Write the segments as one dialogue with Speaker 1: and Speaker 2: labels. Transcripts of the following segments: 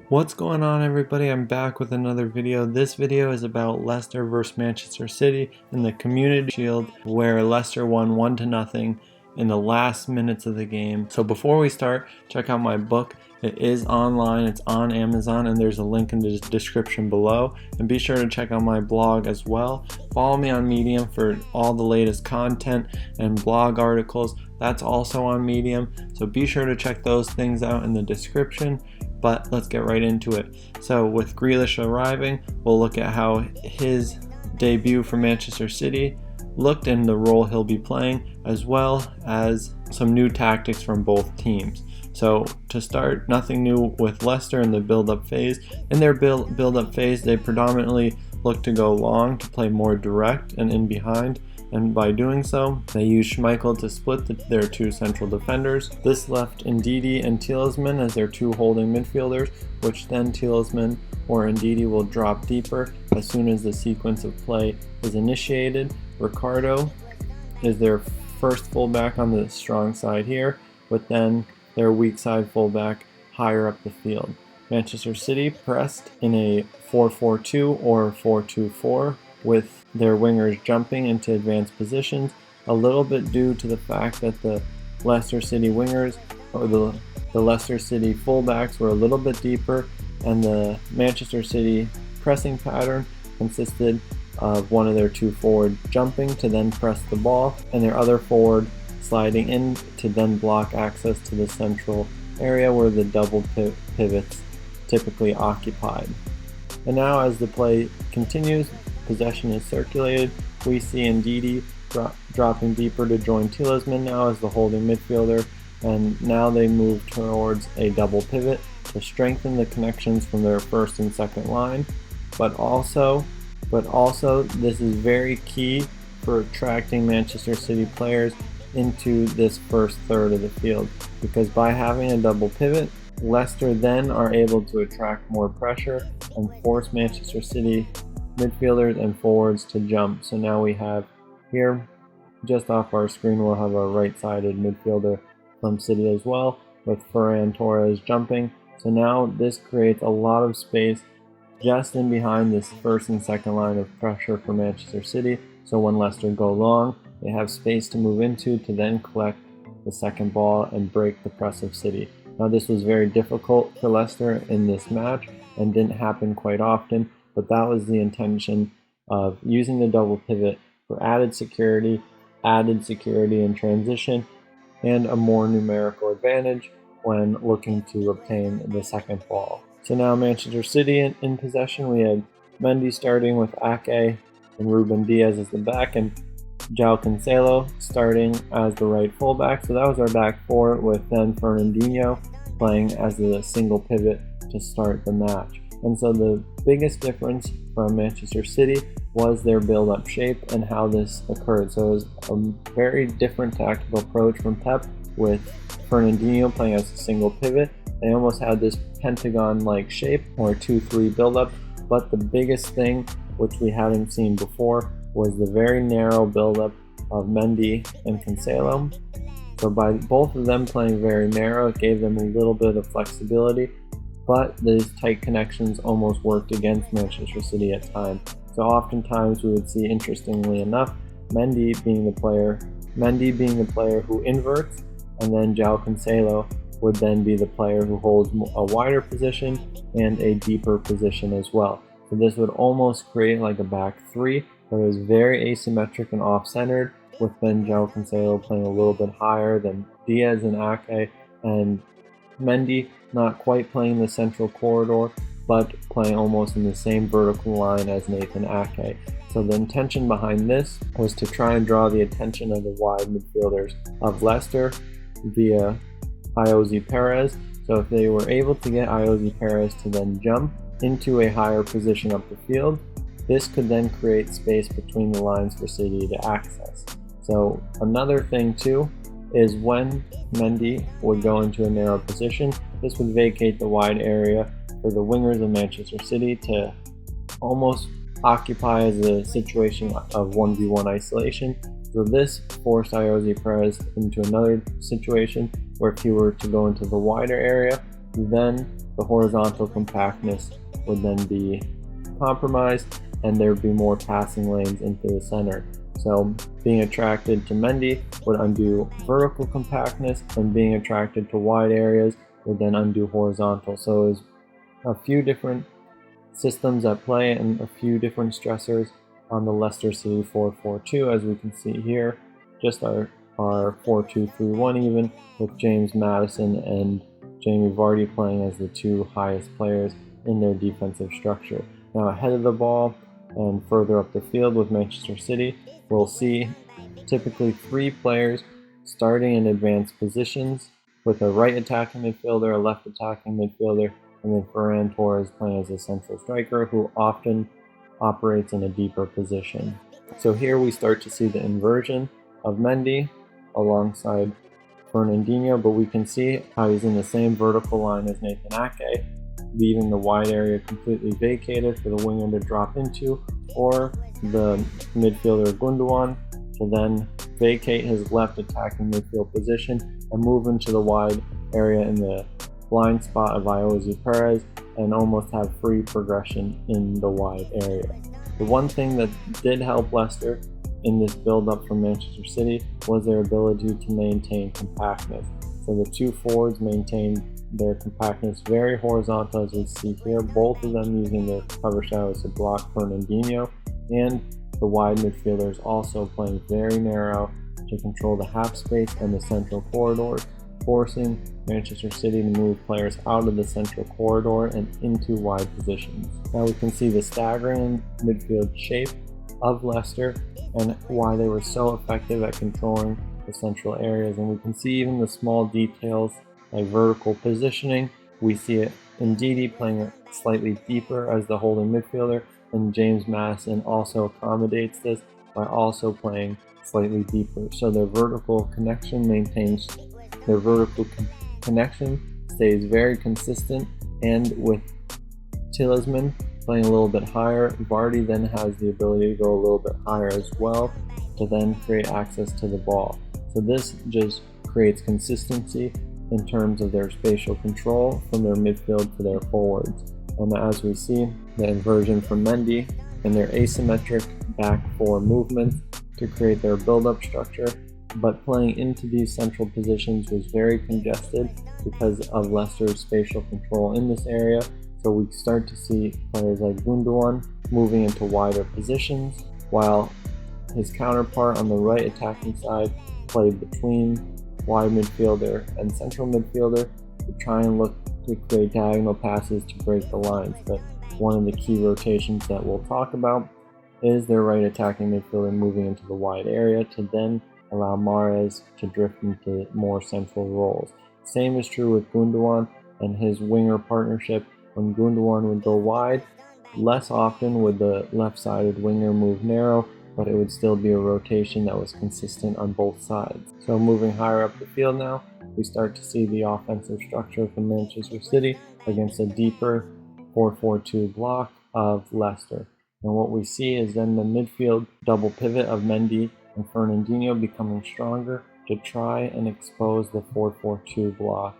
Speaker 1: What's going on, everybody? I'm back with another video. This video is about Leicester versus Manchester City in the Community Shield, where Leicester won 1-0 in the last minutes of the game. So before we start, check out my book. It is online, it's on Amazon, and there's a link in the description below. And be sure to check out my blog as well. Follow me on Medium for all the latest content and blog articles. That's also on Medium, so be sure to check those things out in the description. But let's get right into it. So with Grealish arriving, we'll look at how his debut for Manchester City looked and the role he'll be playing, as well as some new tactics from both teams. So to start, nothing new with Leicester in the build-up phase. In their build-up phase, they predominantly look to go long to play more direct and in behind. And by doing so, they used Schmeichel to split their two central defenders. This left Ndidi and Tielemans as their two holding midfielders, which then Tielemans or Ndidi will drop deeper as soon as the sequence of play is initiated. Ricardo is their first fullback on the strong side here, with then their weak side fullback higher up the field. Manchester City pressed in a 4-4-2 or 4-2-4, with their wingers jumping into advanced positions, a little bit due to the fact that the Leicester City wingers, or the Leicester City fullbacks, were a little bit deeper, and the Manchester City pressing pattern consisted of one of their two forward jumping to then press the ball, and their other forward sliding in to then block access to the central area where the double pivots typically occupied. And now as the play continues, possession is circulated, we see Ndidi dropping deeper to join Tielemans now as the holding midfielder, and now they move towards a double pivot to strengthen the connections from their first and second line, but also this is very key for attracting Manchester City players into this first third of the field, because by having a double pivot, Leicester then are able to attract more pressure and force Manchester City midfielders and forwards to jump. So now we have here, just off our screen, we'll have our right-sided midfielder from City as well, with Ferran Torres jumping. So now this creates a lot of space just in behind this first and second line of pressure for Manchester City. So when Leicester go long, they have space to move into to then collect the second ball and break the press of City. Now this was very difficult for Leicester in this match and didn't happen quite often, but that was the intention of using the double pivot for added security in transition, and a more numerical advantage when looking to obtain the second ball. So now Manchester City in possession. We had Mendy starting with Ake and Ruben Diaz as the back, and João Cancelo starting as the right fullback. So that was our back four, with then Fernandinho playing as the single pivot to start the match. And so the biggest difference from Manchester City was their build-up shape and how this occurred. So it was a very different tactical approach from Pep, with Fernandinho playing as a single pivot. They almost had this pentagon-like shape, or 2-3 build-up, but the biggest thing, which we hadn't seen before, was the very narrow build-up of Mendy and Cancelo. So by both of them playing very narrow, it gave them a little bit of flexibility, but these tight connections almost worked against Manchester City at times. So oftentimes we would see, interestingly enough, Mendy being the player who inverts, and then João Cancelo would then be the player who holds a wider position and a deeper position as well. So this would almost create like a back three, but it was very asymmetric and off-centered, with then João Cancelo playing a little bit higher than Diaz and Ake, and Mendy not quite playing the central corridor, but playing almost in the same vertical line as Nathan Ake. So the intention behind this was to try and draw the attention of the wide midfielders of Leicester via Iosi Perez. So if they were able to get Iosi Perez to then jump into a higher position up the field, this could then create space between the lines for City to access. So another thing too is when Mendy would go into a narrow position, this would vacate the wide area for the wingers of Manchester City to almost occupy as a situation of 1v1 isolation. So this forced Iosi Perez into another situation where if he were to go into the wider area, then the horizontal compactness would then be compromised and there would be more passing lanes into the center. So being attracted to Mendy would undo vertical compactness, and being attracted to wide areas would then undo horizontal. So it was a few different systems at play and a few different stressors on the Leicester City 4-4-2, as we can see here. Just our 4-2-3-1 even, with James Maddison and Jamie Vardy playing as the two highest players in their defensive structure. Now ahead of the ball and further up the field with Manchester City, we'll see typically 3 players starting in advanced positions, with a right attacking midfielder, a left attacking midfielder, and then Ferran Torres playing as a central striker who often operates in a deeper position. So here we start to see the inversion of Mendy alongside Fernandinho, but we can see how he's in the same vertical line as Iheanacho, leaving the wide area completely vacated for the winger to drop into, or the midfielder Gundogan to then vacate his left attacking midfield position and move into the wide area in the blind spot of Iosi Perez and almost have free progression in the wide area. The one thing that did help Leicester in this build-up from Manchester City was their ability to maintain compactness. So the two forwards maintained their compactness very horizontal, as we see here, both of them using their cover shadows to block Fernandinho, and the wide midfielders also playing very narrow to control the half space and the central corridors, forcing Manchester City to move players out of the central corridor and into wide positions. Now we can see the staggering midfield shape of Leicester and why they were so effective at controlling the central areas, and we can see even the small details like vertical positioning. We see it in Ndidi playing slightly deeper as the holding midfielder, and James Maddison also accommodates this by also playing slightly deeper. So their vertical connection stays very consistent, and with Tielemans playing a little bit higher, Vardy then has the ability to go a little bit higher as well to then create access to the ball. So this just creates consistency in terms of their spatial control from their midfield to their forwards. And as we see, the inversion from Mendy and their asymmetric back four movements to create their build-up structure, but playing into these central positions was very congested because of Leicester's spatial control in this area. So we start to see players like Gundogan moving into wider positions, while his counterpart on the right attacking side played between wide midfielder and central midfielder to try and look to create diagonal passes to break the lines. But one of the key rotations that we'll talk about is their right attacking midfielder moving into the wide area to then allow Mahrez to drift into more central roles. Same is true with Gundogan and his winger partnership. When Gundogan would go wide, less often would the left-sided winger move narrow, but it would still be a rotation that was consistent on both sides. So moving higher up the field now, we start to see the offensive structure from Manchester City against a deeper 4-4-2 block of Leicester. And what we see is then the midfield double pivot of Mendy and Fernandinho becoming stronger to try and expose the 4-4-2 block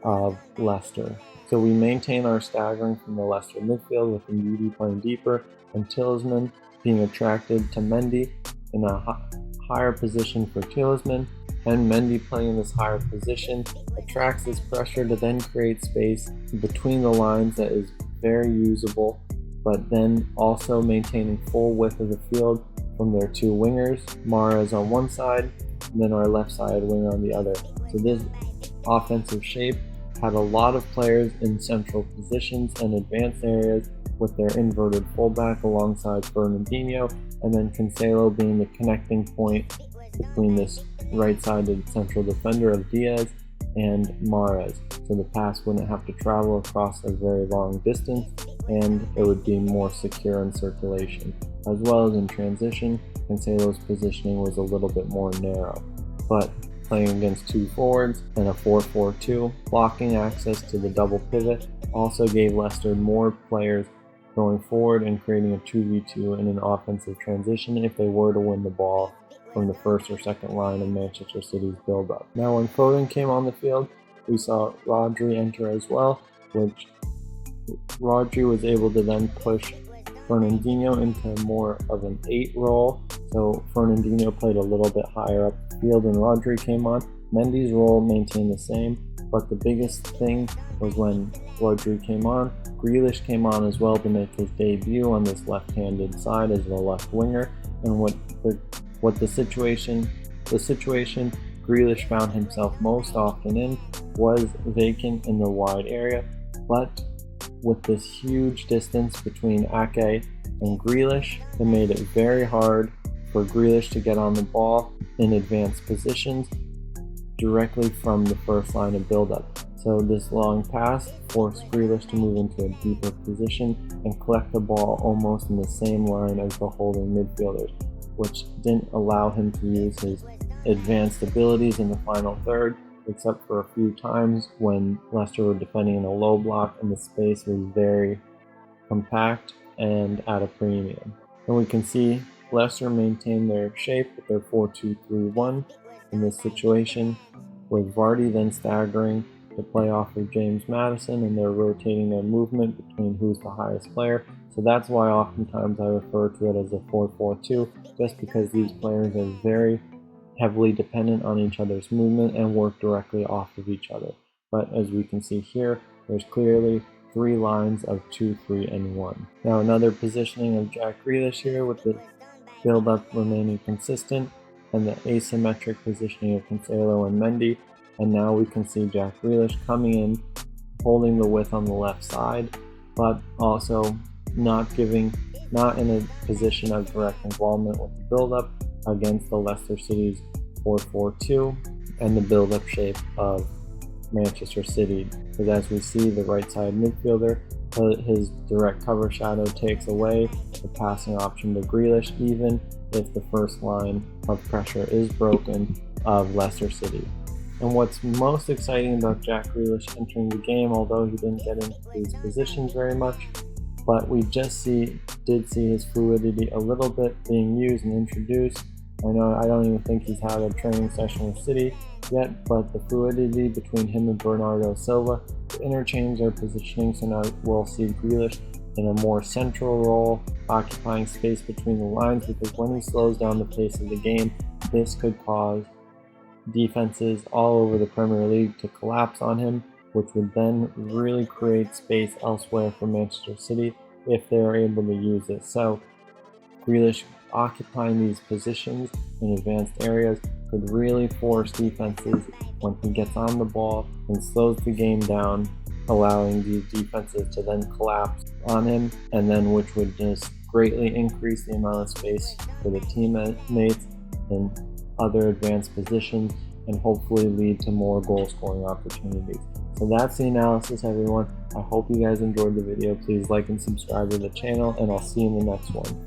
Speaker 1: of Leicester. So we maintain our staggering from the Leicester midfield with Ndidi playing deeper and Tielemans being attracted to Mendy in a higher position for Tielemans, and Mendy playing in this higher position attracts this pressure to then create space between the lines that is very usable, but then also maintaining full width of the field from their two wingers, Mahrez on one side and then our left side winger on the other. So this offensive shape had a lot of players in central positions and advanced areas with their inverted fullback alongside Fernandinho, and then Cancelo being the connecting point between this right-sided central defender of Diaz and Mahrez. So the pass wouldn't have to travel across a very long distance, and it would be more secure in circulation. As well as in transition, Cancelo's positioning was a little bit more narrow. But playing against two forwards and a 4-4-2, blocking access to the double pivot also gave Leicester more players going forward and creating a 2v2 in an offensive transition if they were to win the ball from the first or second line of Manchester City's build-up. Now when Foden came on the field, we saw Rodri enter as well, which Rodri was able to then push Fernandinho into more of an 8 role. So Fernandinho played a little bit higher up the field when Rodri came on. Mendy's role maintained the same, but the biggest thing was when Rodri came on. Grealish came on as well to make his debut on this left-handed side as the left winger. And the situation Grealish found himself most often in was vacant in the wide area, but with this huge distance between Ake and Grealish, it made it very hard for Grealish to get on the ball in advanced positions directly from the first line of build-up. So this long pass forced Grealish to move into a deeper position and collect the ball almost in the same line as the holding midfielders, which didn't allow him to use his advanced abilities in the final third, except for a few times when Leicester were defending in a low block and the space was very compact and at a premium. And we can see Leicester maintain their shape with their 4-2-3-1 in this situation, with Vardy then staggering to play off of James Maddison, and they're rotating their movement between who's the highest player. So that's why oftentimes I refer to it as a 4-4-2, just because these players are very heavily dependent on each other's movement and work directly off of each other. But as we can see here, there's clearly 3 lines of 2, 3, and 1. Now another positioning of Jack Grealish here with the build-up remaining consistent and the asymmetric positioning of Cancelo and Mendy. And now we can see Jack Grealish coming in, holding the width on the left side, but also not in a position of direct involvement with the build-up against the Leicester City's 4-4-2 and the build-up shape of Manchester City. Because as we see, the right side midfielder, his direct cover shadow takes away the passing option to Grealish, even if the first line of pressure is broken of Leicester City. And what's most exciting about Jack Grealish entering the game, although he didn't get into these positions very much, but we just did see his fluidity a little bit being used and introduced. I don't even think he's had a training session with City yet, but the fluidity between him and Bernardo Silva to interchange their positioning, so now we'll see Grealish in a more central role, occupying space between the lines, because when he slows down the pace of the game, this could cause defenses all over the Premier League to collapse on him, which would then really create space elsewhere for Manchester City if they are able to use it. So Grealish occupying these positions in advanced areas could really force defenses when he gets on the ball and slows the game down, allowing these defenses to then collapse on him, and then which would just greatly increase the amount of space for the teammates in other advanced positions and hopefully lead to more goal scoring opportunities. So that's the analysis, everyone. I hope you guys enjoyed the video. Please like and subscribe to the channel, and I'll see you in the next one.